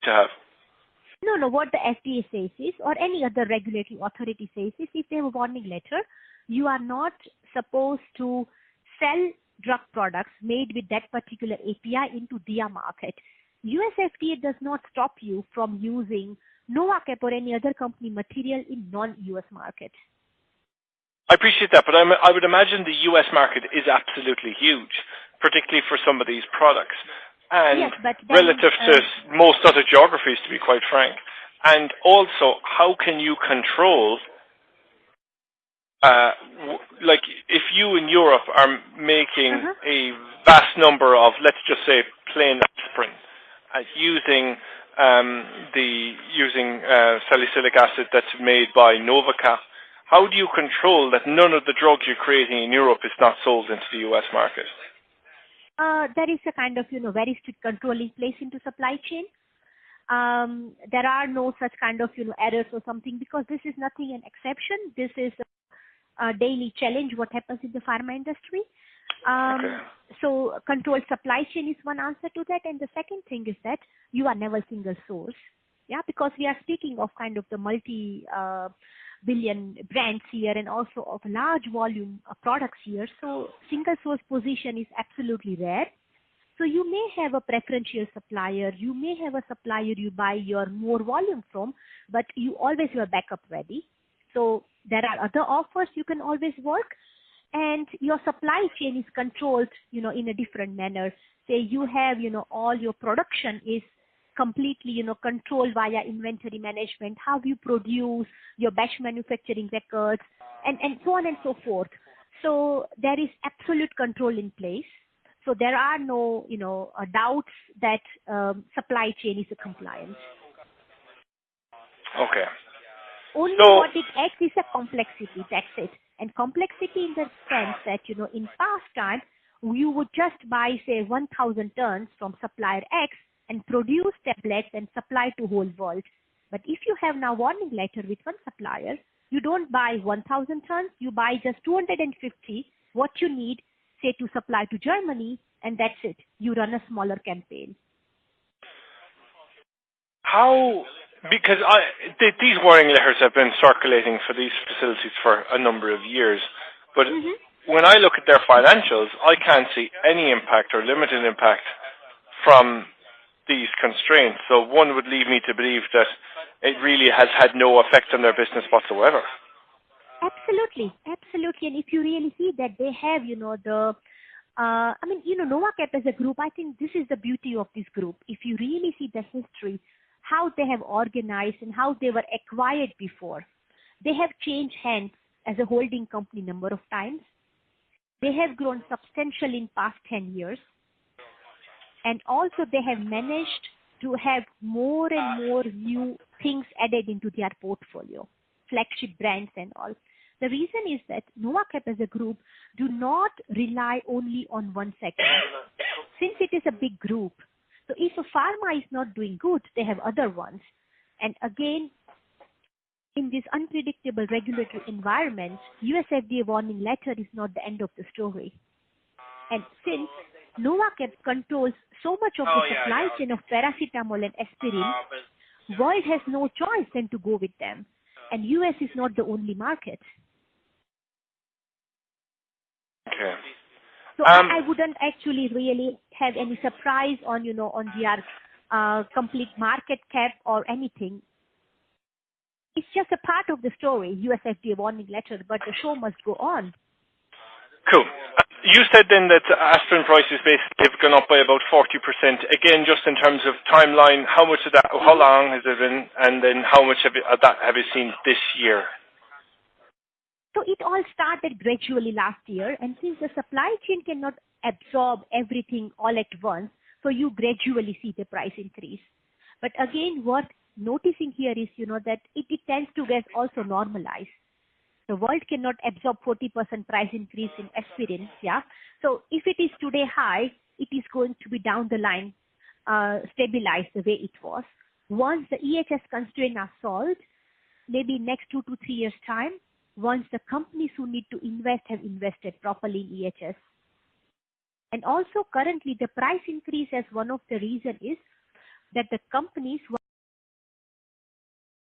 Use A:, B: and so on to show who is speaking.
A: to have?
B: No. What the FDA says is, or any other regulatory authority says is, if they have a warning letter, you are not supposed to sell drug products made with that particular API into their market. US FDA does not stop you from using Novacap or any other company material in non-US market.
A: I appreciate that, but I would imagine the US market is absolutely huge, particularly for some of these products, and
B: yes, but then,
A: relative to most other geographies, to be quite frank. And also, how can you control, like if you in Europe are making a vast number of, let's just say, plain aspirin, using salicylic acid that's made by Novacap, how do you control that none of the drugs you're creating in Europe is not sold into the US market?
B: There is a kind of, very strict control in place into supply chain. There are no such kind of, errors or something, because this is nothing an exception. This is a daily challenge, what happens in the pharma industry. So controlled supply chain is one answer to that. And the second thing is that you are never single source. Yeah, because we are speaking of kind of the multi-billion brands here and also of large volume products here. So single source position is absolutely rare. So you may have a preferential supplier. You may have a supplier you buy your more volume from, but you always have a backup ready. So there are other offers you can always work. And your supply chain is controlled, in a different manner. Say you have, all your production is completely, controlled via inventory management, how you produce, your batch manufacturing records, and so on and so forth. So there is absolute control in place. So there are no, doubts that supply chain is a compliance.
A: Okay.
B: Only what it adds is a complexity, that's it. And complexity in the sense that, in past time, you would just buy, say, 1,000 tons from supplier X and produce tablets and supply to whole world. But if you have now warning letter with one supplier, you don't buy 1,000 tons, you buy just 250, what you need, say, to supply to Germany, and that's it. You run a smaller campaign.
A: How? Because these warning letters have been circulating for these facilities for a number of years, but when I look at their financials, I can't see any impact or limited impact from these constraints. So one would lead me to believe that it really has had no effect on their business whatsoever.
B: Absolutely. And if you really see that they have, Novacap as a group, I think this is the beauty of this group. If you really see the history, how they have organized and how they were acquired before. They have changed hands as a holding company number of times. They have grown substantially in past 10 years. And also they have managed to have more and more new things added into their portfolio, flagship brands and all. The reason is that Novacap as a group do not rely only on one segment. Since it is a big group, so if a pharma is not doing good, they have other ones. And again, in this unpredictable regulatory environment, US FDA warning letter is not the end of the story. And since Novacap controls so much of the supply chain of paracetamol and aspirin, world has no choice than to go with them. And US is not the only market.
A: Okay.
B: So I wouldn't actually really have any surprise on, on their complete market cap or anything. It's just a part of the story, US FDA warning letter, but the show must go on.
A: Cool. You said then that aspirin prices basically have gone up by about 40%. Again, just in terms of timeline, how much of that, how long has it been, and then how much of that have you seen this year?
B: So it all started gradually last year, and since the supply chain cannot absorb everything all at once, so you gradually see the price increase. But again, what noticing here is, that it tends to get also normalized. The world cannot absorb 40% price increase in aspirin, yeah. So if it is today high, it is going to be down the line, stabilized the way it was. Once the EHS constraints are solved, maybe next 2 to 3 years' time, once the companies who need to invest have invested properly in EHS. And also currently the price increase as one of the reason is that the companies